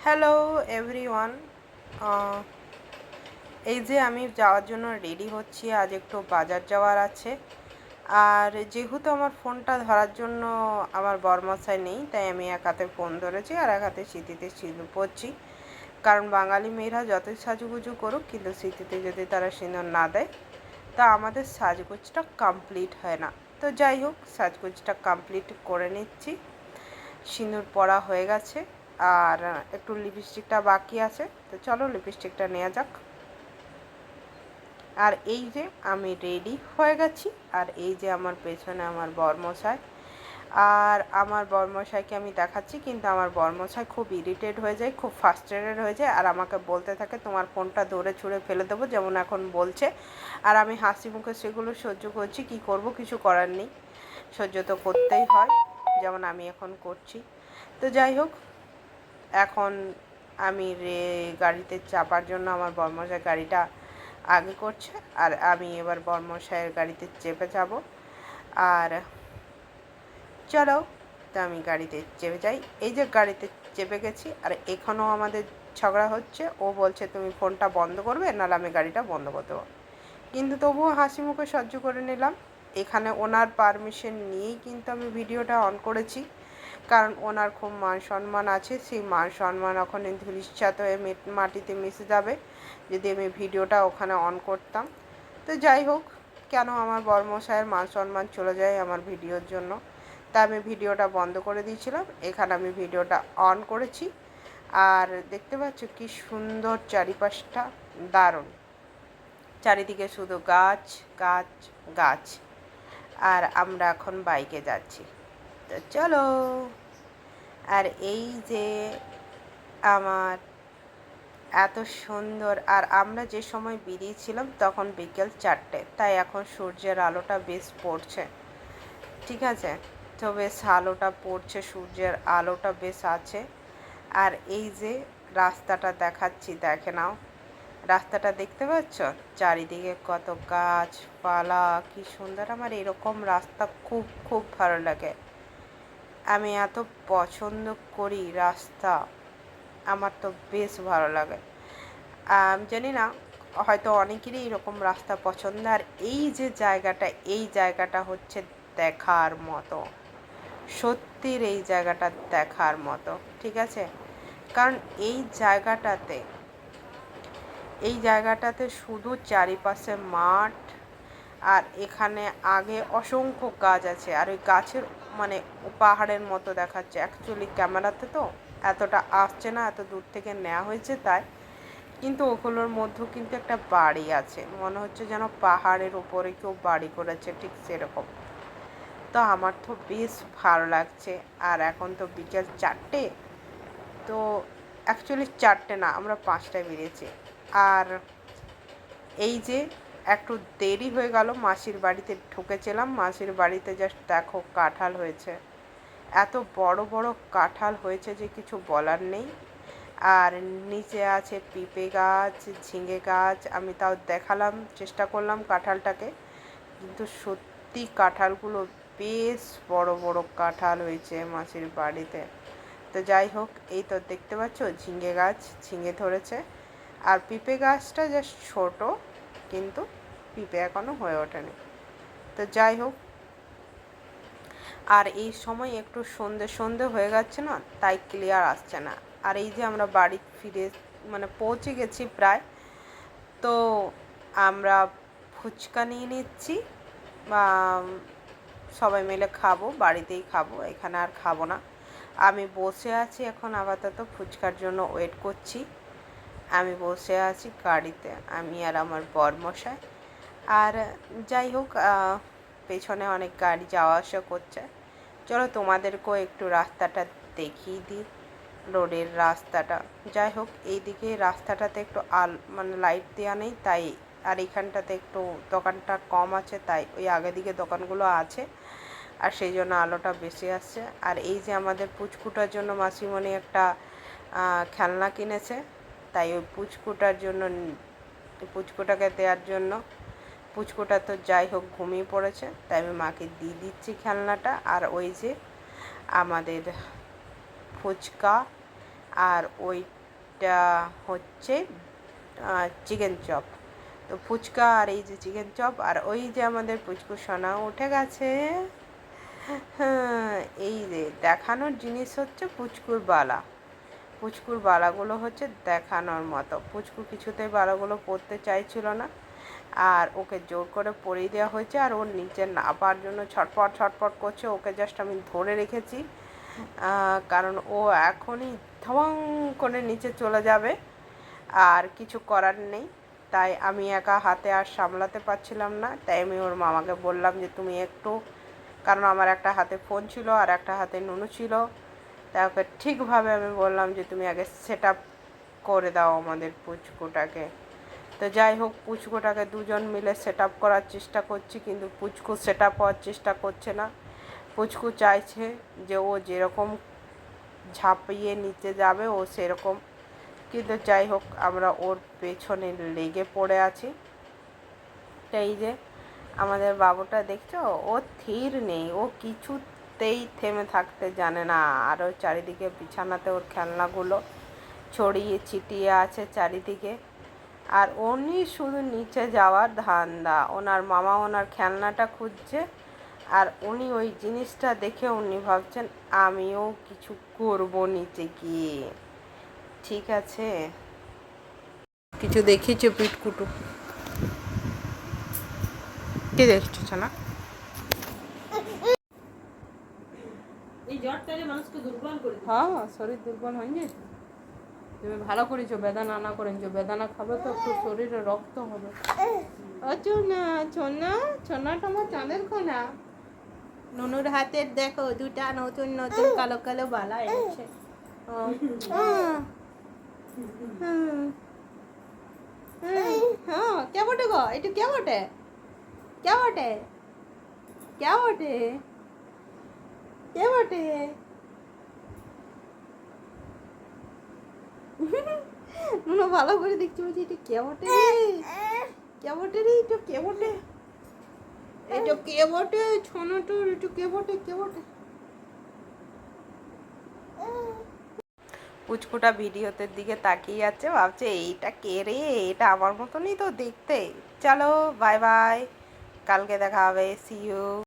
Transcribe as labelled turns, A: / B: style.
A: Hello everyone. আহ, এই যে আমি যাওয়ার জন্য রেডি হচ্ছি, আজ একটু বাজার যাওয়ার আছে। আর যেহেতু আমার ফোনটা ধরার জন্য আমার বরমশাই নেই, তাই আমি এক হাতে ফোন ধরেছি আর এক হাতে স্মৃতিতে সিঁদুর পরছি। কারণ বাঙালি মেয়েরা যতই সাজুগুজু করুক, কিন্তু স্মৃতিতে যদি তারা সিঁদুর না দেয় তা আমাদের সাজগোজটা কমপ্লিট হয় না। তো যাই হোক, সাজগোজটা কমপ্লিট করে নিচ্ছি। সিঁদুর পরা হয়ে গেছে, আর একটু লিপস্টিকটা বাকি আছে। তো চলো লিপস্টিকটা নেওয়া যাক। আর এই যে আমি রেডি হয়ে গেছি, আর এই যে আমার পেছনে আমার বরমশাই। আর আমার বরমশাইকে আমি দেখাচ্ছি, কিন্তু আমার বরমশাই খুব ইরিটেট হয়ে যায়, খুব ফার্স্ট্রেটেড হয়ে যায়, আর আমাকে বলতে থাকে তোমার ফোনটা দৌড়ে ছুঁড়ে ফেলে দেবো, যেমন এখন বলছে। আর আমি হাসি মুখে সেগুলো সহ্য করছি, কি করব, কিছু করার নেই, সহ্য তো করতেই হয়, যেমন আমি এখন করছি। তো যাই হোক, এখন আমি গাড়িতে চাপার জন্য আমার বর্মশাই গাড়িটা আগে করছে, আর আমি এবার বর্মশাইয়ের গাড়িতে চেপে যাব। আর চলো, তো আমি গাড়িতে চেপে যাই। এই যে গাড়িতে চেপে গেছি, আর এখানেও আমাদের ঝগড়া হচ্ছে। ও বলছে তুমি ফোনটা বন্ধ করবে, নাহলে আমি গাড়িটা বন্ধ করে দেবো। কিন্তু তবুও হাসি মুখে সহ্য করে নিলাম। এখানে ওনার পারমিশন নিয়েই কিন্তু আমি ভিডিওটা অন করেছি, কারণ ওনার খুব মান সম্মান আছে। সেই মান সম্মান ওখানে ধূলিসাৎ হয়ে মাটিতে মিশে যাবে যদি আমি ভিডিওটা ওখানে অন করতাম। তো যাই হোক, কেন আমার বরমশাইয়ের মান সম্মান চলে যায় আমার ভিডিওর জন্য, তা আমি ভিডিওটা বন্ধ করে দিয়েছিলাম। এখানে আমি ভিডিওটা অন করেছি, আর দেখতে পাচ্ছ কি সুন্দর চারিপাশটা, দারুণ। চারিদিকে শুধু গাছ গাছ গাছ। আর আমরা এখন বাইকে যাচ্ছি। তো চলো। আর এই যে আমার এত সুন্দর, আর আমরা যে সময় বেরিয়েছিলাম তখন বিকেল 4টে, তাই এখন সূর্যের আলোটা বেশ পড়ছে। ঠিক আছে, তো বেশ আলোটা পড়ছে, সূর্যের আলোটা বেশ আছে। আর এই যে রাস্তাটা দেখাচ্ছি, দেখে নাও, রাস্তাটা দেখতে পাচ্ছ, চারিদিকে কত গাছপালা, কি সুন্দর। আমার এরকম রাস্তা খুব খুব ভালো লাগে, আমি এত পছন্দ করি রাস্তা, আমার তো বেশ ভালো লাগে। জানি না, হয়তো অনেকেরই এরকম রাস্তা পছন্দ। আর এই যে জায়গাটা, এই জায়গাটা হচ্ছে দেখার মতো, সত্যির এই জায়গাটা দেখার মতো। ঠিক আছে, কারণ এই জায়গাটাতে শুধু চারিপাশে মাঠ, আর এখানে আগে অসংখ্য গাছ আছে, আর ওই গাছের মানে পাহাড়ের মতো দেখাচ্ছে। অ্যাকচুয়ালি ক্যামেরাতে তো এতটা আসছে না, এত দূর থেকে নেওয়া হয়েছে তাই। কিন্তু ওগুলোর মধ্যেও কিন্তু একটা বাড়ি আছে, মনে হচ্ছে যেন পাহাড়ের ওপরে কেউ বাড়ি করেছে, ঠিক সেরকম। তো আমার তো বেশ ভালো লাগছে। আর এখন তো বিকেল 4টে, তো অ্যাকচুয়ালি 4টে না, আমরা 5টায় বেরিয়েছি। আর এই যে একটু দেরি হয়ে গেল, মাসির বাড়িতে ঢুকেছিলাম। মাসির বাড়িতে জাস্ট দেখো কাঁঠাল হয়েছে, এত বড় বড় কাঁঠাল হয়েছে যে কিছু বলার নেই। আর নিচে আছে পেঁপে গাছ, ঝিঙে গাছ। আমি তাও দেখালাম, চেষ্টা করলাম কাঁঠালটাকে, কিন্তু সত্যি কাঁঠালগুলো বেশ বড় বড় কাঁঠাল হয়েছে মাসির বাড়িতে। তো যাই হোক, এই তো দেখতে পাচ্ছ ঝিঙে গাছ, ঝিঙে ধরেছে। আর পেঁপে গাছটা জাস্ট ছোট, কিন্তু পেঁপে এখনও হয়ে ওঠেনি। তো যাই হোক, আর এই সময় একটু সন্ধে সন্ধে হয়ে যাচ্ছে না, তাই ক্লিয়ার আসছে না। আর এই যে আমরা বাড়ি ফিরে মানে পৌঁছে গেছি প্রায়। তো আমরা ফুচকা নিয়ে নিচ্ছি, বা সবাই মিলে খাবো, বাড়িতেই খাবো, এখানে আর খাবো না। আমি বসে আছি এখন আপাতত, ফুচকার জন্য ওয়েট করছি। আমি বসে আছি গাড়িতে, আমি আর আমার বরমশাই। আর যাই হোক, পেছনে অনেক গাড়ি যাওয়া আসা করছে। চলো তোমাদেরকেও একটু রাস্তাটা দেখিয়ে দিই, রোডের রাস্তাটা। যাই হোক, এইদিকে রাস্তাটাতে একটু মানে লাইট দেওয়া নেই তাই, আর এইখানটাতে একটু দোকানটা কম আছে, তাই ওই আগের দিকে দোকানগুলো আছে, আর সেই জন্য আলোটা বেশি আসছে। আর এই যে আমাদের পুচকুটার জন্য মাসিমণি একটা খেলনা কিনেছে, তাই ওই পুচকুটাকে দেওয়ার জন্য, পুচকুটা তো যাই হোক ঘুমিয়ে পড়েছে, তাই আমি মাকে দিয়ে দিচ্ছি খেলনাটা। আর ওই যে আমাদের ফুচকা, আর ওই এইটা হচ্ছে চিকেন চপ। তো ফুচকা আর এই যে চিকেন চপ, আর ওই যে আমাদের পুচকু সোনা উঠে গেছে। হ্যাঁ, এই যে দেখানোর জিনিস হচ্ছে পুচকুর বালা। পুচকুর বালাগুলো হচ্ছে দেখানোর মতো। পুচকু কিছুতেই বালাগুলো পরতে চাইছিল না, আর ওকে জোর করে পরিয়ে দেওয়া হয়েছে, আর ওর নিচে নাপার জন্য ছটপট ছটপট করছে। ওকে জাস্ট আমি ধরে রেখেছি, কারণ ও এখনই ধং করে নিচে চলে যাবে, আর কিছু করার নেই। তাই আমি একা হাতে আর সামলাতে পারছিলাম না, তাই আমি ওর মামাকে বললাম যে তুমি একটু, কারণ আমার একটা হাতে ফোন ছিল আর একটা হাতে নুনু ছিল, তাই ওকে ঠিকভাবে আমি বললাম যে তুমি আগে সেট আপ করে দাও আমাদের পুচকুটাকে। তো যাই হোক, পুচকুটাকে দুজন মিলে সেট আপ করার চেষ্টা করছি, কিন্তু পুচকু সেট আপ হওয়ার চেষ্টা করছে না। পুচকু চাইছে যে ও যেরকম ঝাঁপিয়ে নিচে যাবে ও সেরকম, কিন্তু যাই হোক আমরা ওর পেছনে লেগে পড়ে আছি। এই যে আমাদের বাবুটা দেখছো, ও স্থির নেই, ও কিছুতেই থেমে থাকতে জানে না। আর ওর চারিদিকে বিছানাতে ওর খেলনাগুলো ছড়িয়ে ছিটিয়ে আছে চারিদিকে, আর উনি শুধু নিচে যাওয়ার ধান্দা। ওনার মামা ওনার খেলনাটা খুঁজছে, আর উনি ওই জিনিসটা দেখে উনি ভাবছেন আমিও কিছু করব নিচে গিয়ে। ঠিক আছে, কিছু দেখিয়েছো পিটকুটু? কি দেখছো না?
B: এই জ্বরটা যে মানুষকে দুর্বল করে দিচ্ছে।
A: হ্যাঁ, শরীর দুর্বল হয়ে গেছে। তুমি ভালো করেছো, বেদানা না করেছো। বেদানা খাবে তো একটু শরীরে রক্ত হবে। ও চোনা ছোনা, ছোনাটা আমার চাঁদের কোনা। নুনুর হাতের দেখো দুটা নতুন নতুন কালো কালো বালা এনেছে। হ্যাঁ, কে বটে গো? একটু কে বটে? কে বটে? কে বটে? কে বটে? নুনু ভালো করে দেখছি, বলছি এটা কে বটে রে? কে বটে রে? এটা কে বটে? এটা কে বটে? ছোনাটোর এটা কে বটে? কে বটে? পুচকুটা ভিডিওতে দিকে তাকিয়ে আছে, ভাবছে এইটা কে রে, এটা আমার মতনই তো দেখতে। চলো বাই বাই, কালকে দেখা হবে, সি ইউ।